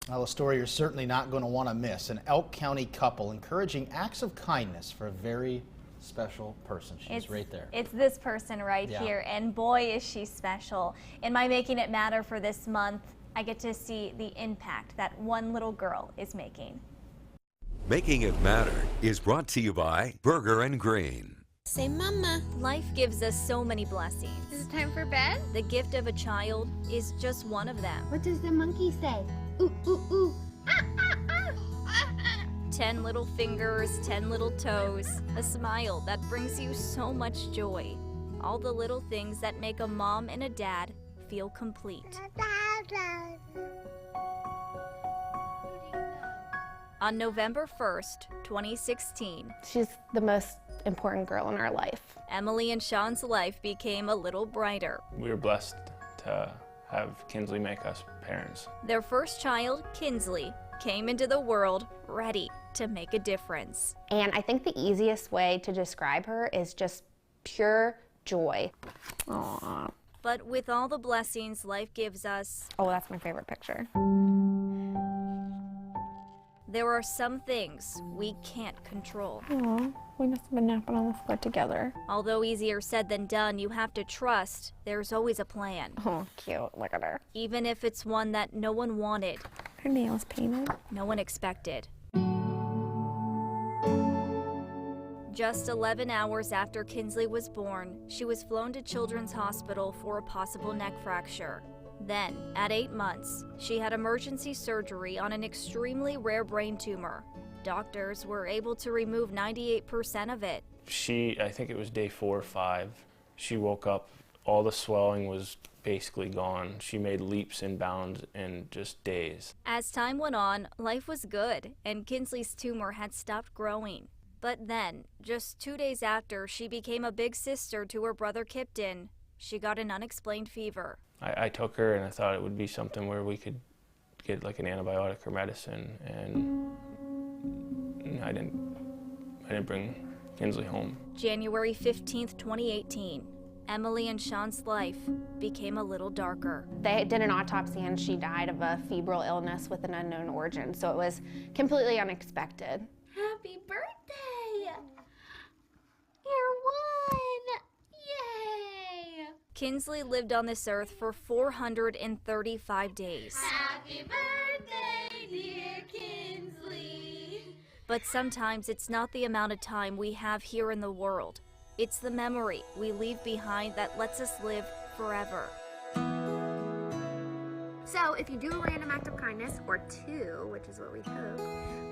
Well, a story you're certainly not going to want to miss. An Elk County couple encouraging acts of kindness for a very special person. She's right there. It's this person right here, and boy is she special. In my Making It Matter for this month, I get to see the impact that one little girl is making. Making It Matter is brought to you by Burger and Grain. Say mama. Life gives us so many blessings. Is it time for bed? The gift of a child is just one of them. What does the monkey say? Ooh, ooh, ooh. 10 little fingers, 10 little toes, a smile that brings you so much joy. All the little things that make a mom and a dad feel complete. On November 1st, 2016, she's the most important girl in our life. Emily and Sean's life became a little brighter. We were blessed to have Kinsley make us parents. Their first child, Kinsley, came into the world ready to make a difference. And I think the easiest way to describe her is just pure joy. Aww. But with all the blessings life gives us, oh, that's my favorite picture. There are some things we can't control. Aww, we must have been napping on the floor together. Although easier said than done, you have to trust there's always a plan. Oh, cute. Look at her. Even if it's one that no one wanted. Her nails painted. No one expected. Just 11 hours after Kinsley was born, she was flown to Children's Hospital for a possible neck fracture. Then, at 8 months, she had emergency surgery on an extremely rare brain tumor. Doctors were able to remove 98% of it. I think it was day 4 or 5, she woke up, all the swelling was basically gone. She made leaps and bounds in just days. As time went on, life was good, and Kinsley's tumor had stopped growing. But then, just 2 days after she became a big sister to her brother Kipton, she got an unexplained fever. I took her and I thought it would be something where we could get like an antibiotic or medicine, and I didn't bring Kinsley home. January 15th, 2018, Emily and Sean's life became a little darker. They did an autopsy and she died of a febrile illness with an unknown origin, so it was completely unexpected. Happy birthday! You're one! Yay! Kinsley lived on this earth for 435 days. Happy birthday, dear Kinsley! But sometimes it's not the amount of time we have here in the world. It's the memory we leave behind that lets us live forever. So if you do a random act of kindness, or 2, which is what we hope,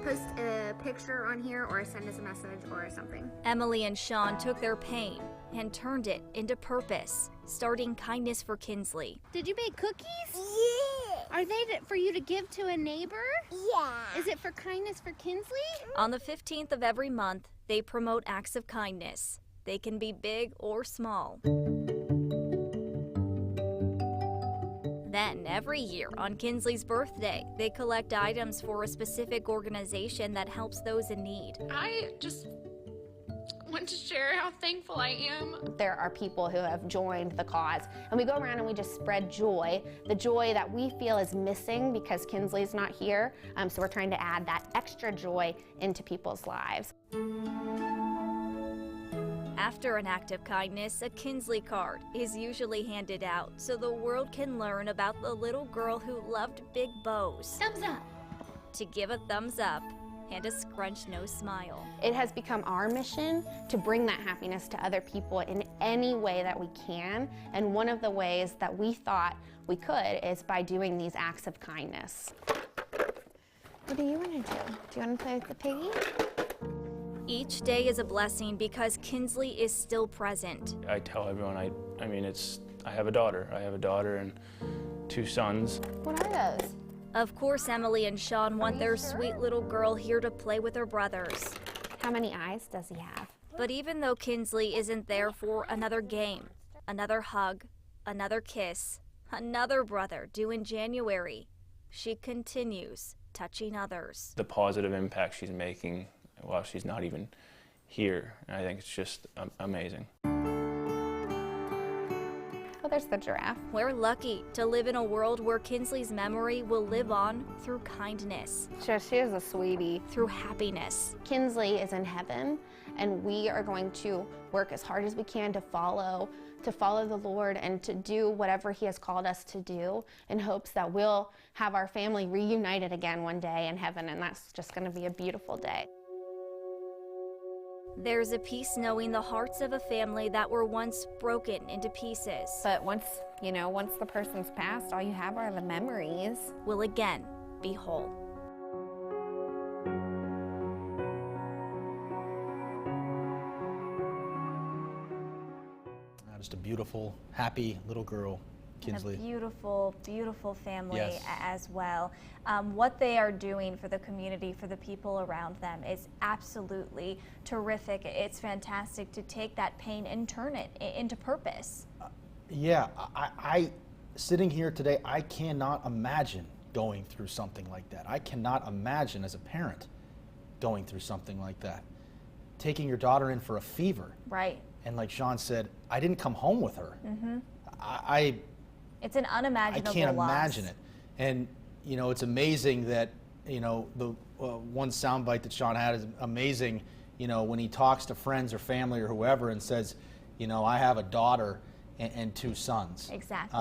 post a picture on here or send us a message or something. Emily and Sean took their pain and turned it into purpose, starting Kindness for Kinsley. Did you make cookies? Yeah. Are they for you to give to a neighbor? Yeah. Is it for Kindness for Kinsley? On the 15th of every month, they promote acts of kindness. They can be big or small. Then, every year on Kinsley's birthday, they collect items for a specific organization that helps those in need. I just want to share how thankful I am. There are people who have joined the cause, and we go around and we just spread joy, the joy that we feel is missing because Kinsley's not here, so we're trying to add that extra joy into people's lives. After an act of kindness, a Kinsley card is usually handed out so the world can learn about the little girl who loved big bows. Thumbs up. To give a thumbs up and a scrunch-nose smile. It has become our mission to bring that happiness to other people in any way that we can, and one of the ways that we thought we could is by doing these acts of kindness. What do you want to do? Do you want to play with the piggy? Each day is a blessing because Kinsley is still present. I tell everyone, I have a daughter. I have a daughter and 2 sons. What are those? Of course, Emily and Sean want their sweet little girl here to play with her brothers. How many eyes does he have? But even though Kinsley isn't there for another game, another hug, another kiss, another brother due in January, she continues touching others. The positive impact she's making while she's not even here, and I think it's just amazing. Oh, There's the giraffe. We're lucky to live in a world where Kinsley's memory will live on through kindness, She is a sweetie. through happiness. Kinsley is in heaven, and we are going to work as hard as we can to follow the Lord and to do whatever He has called us to do, in hopes that we'll have our family reunited again one day in heaven, and that's just going to be a beautiful day. There's a peace knowing the hearts of a family that were once broken into pieces But once the person's passed, all you have are the memories. will again be whole. Just a beautiful, happy little girl, Kinsley. And a beautiful, beautiful family Yes. as well. What they are doing for the community, for the people around them, is absolutely terrific. It's fantastic to take that pain and turn it into purpose. Yeah, I sitting here today, I cannot imagine going through something like that. I cannot imagine as a parent going through something like that. Taking your daughter in for a fever. Right. And like Sean said, I didn't come home with her. Mm-hmm. It's an unimaginable I can't loss. imagine it. And, it's amazing that, the one soundbite that Sean had is amazing, when he talks to friends or family or whoever and says, I have a daughter and 2 sons. Exactly.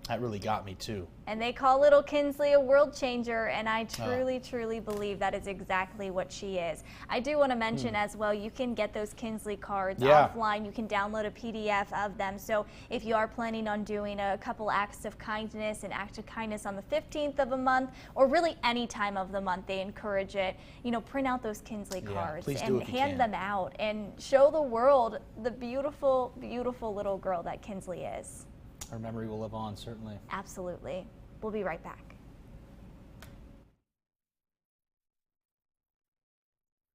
That really got me too. And they call little Kinsley a world changer, and I truly, truly believe that is exactly what she is. I do want to mention as well, you can get those Kinsley cards offline. You can download a PDF of them. So if you are planning on doing a couple acts of kindness, an act of kindness on the 15th of a month, or really any time of the month, they encourage it. Print out those Kinsley cards please do and if you hand can. them out and show the world the beautiful, beautiful little girl that Kinsley is. Her memory will live on, certainly. Absolutely. We'll be right back.